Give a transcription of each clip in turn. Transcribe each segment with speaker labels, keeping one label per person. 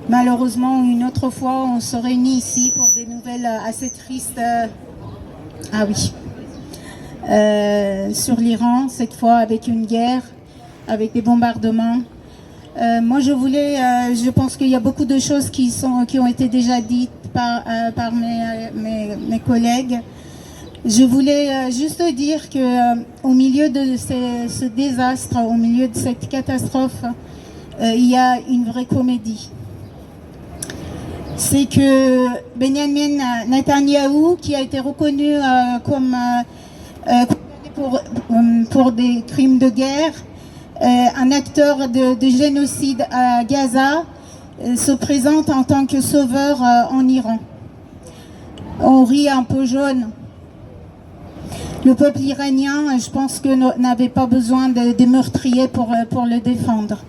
Speaker 1: Malheureusement, une autre fois, on se réunit ici pour des nouvelles assez tristes. Sur l'Iran, cette fois avec une guerre, avec des bombardements. Moi, je pense qu'il y a beaucoup de choses qui ont été déjà dites par mes collègues. Je voulais juste dire que au milieu de ce désastre, au milieu de cette catastrophe, il y a une vraie comédie. C'est que Benjamin Netanyahou, qui a été reconnu pour des crimes de guerre, un acteur de génocide à Gaza, se présente en tant que sauveur en Iran. On rit un peu jaune. Le peuple iranien, je pense que n'avait pas besoin de meurtriers pour le défendre.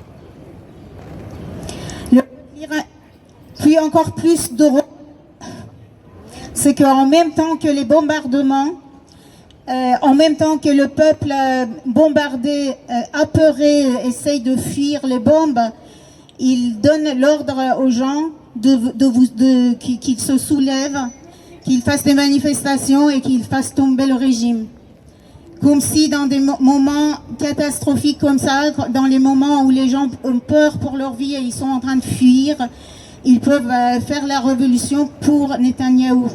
Speaker 1: Puis encore plus d'horreur, c'est qu'en même temps que les bombardements, en même temps que le peuple bombardé, apeuré, essaye de fuir les bombes, il donne l'ordre aux gens qu'ils se soulèvent, qu'ils fassent des manifestations et qu'ils fassent tomber le régime. Comme si dans des moments catastrophiques comme ça, dans les moments où les gens ont peur pour leur vie et ils sont en train de fuir, ils peuvent faire la révolution pour Netanyahou.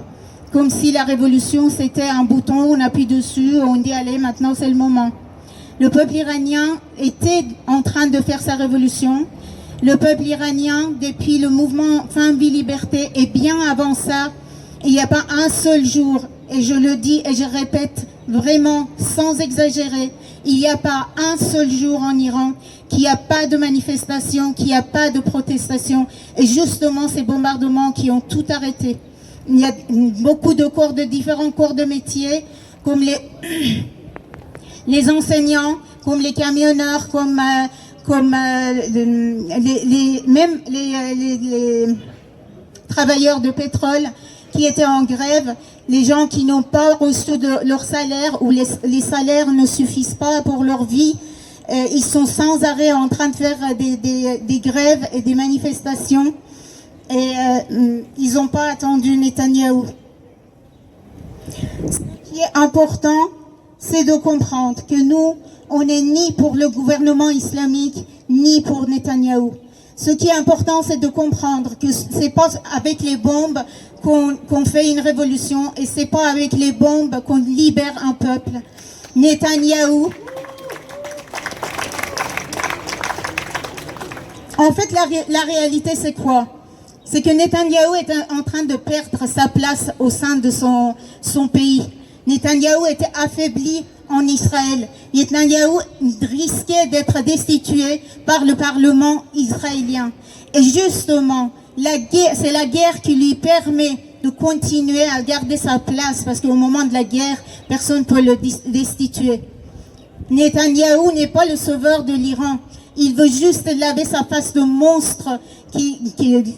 Speaker 1: Comme si la révolution c'était un bouton, on appuie dessus, on dit allez maintenant c'est le moment. Le peuple iranien était en train de faire sa révolution. Le peuple iranien, depuis le mouvement Fin Vie Liberté et bien avant ça, il n'y a pas un seul jour, et je le dis et je répète vraiment sans exagérer, il n'y a pas un seul jour en Iran qu'il n'y a pas de manifestation, qu'il n'y a pas de protestation. Et justement, ces bombardements qui ont tout arrêté. Il y a beaucoup de différents corps de métier, comme les enseignants, comme les camionneurs, même les travailleurs de pétrole qui étaient en grève, les gens qui n'ont pas reçu leur salaire ou les salaires ne suffisent pas pour leur vie. Ils sont sans arrêt en train de faire des grèves et des manifestations et ils n'ont pas attendu Netanyahou. Ce qui est important, c'est de comprendre que nous, on n'est ni pour le gouvernement islamique, ni pour Netanyahou. Ce qui est important, c'est de comprendre que c'est pas avec les bombes qu'on fait une révolution et c'est pas avec les bombes qu'on libère un peuple. Netanyahou. En fait, la réalité, c'est quoi? C'est que Netanyahou est en train de perdre sa place au sein de son pays. Netanyahou était affaibli en Israël. Netanyahou risquait d'être destitué par le Parlement israélien. Et justement, c'est la guerre qui lui permet de continuer à garder sa place, parce qu'au moment de la guerre, personne ne peut le destituer. Netanyahou n'est pas le sauveur de l'Iran. Il veut juste laver sa face de monstre,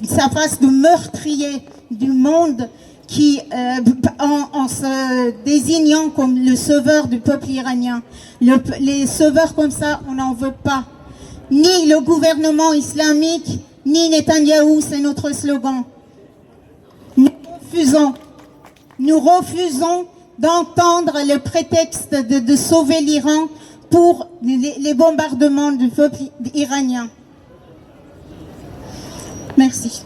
Speaker 1: sa face de meurtrier du monde, en se désignant comme le sauveur du peuple iranien. Les sauveurs comme ça, on n'en veut pas. Ni le gouvernement islamique, ni Netanyahou, c'est notre slogan. Nous refusons d'entendre le prétexte de sauver l'Iran pour les bombardements du peuple iranien. Merci.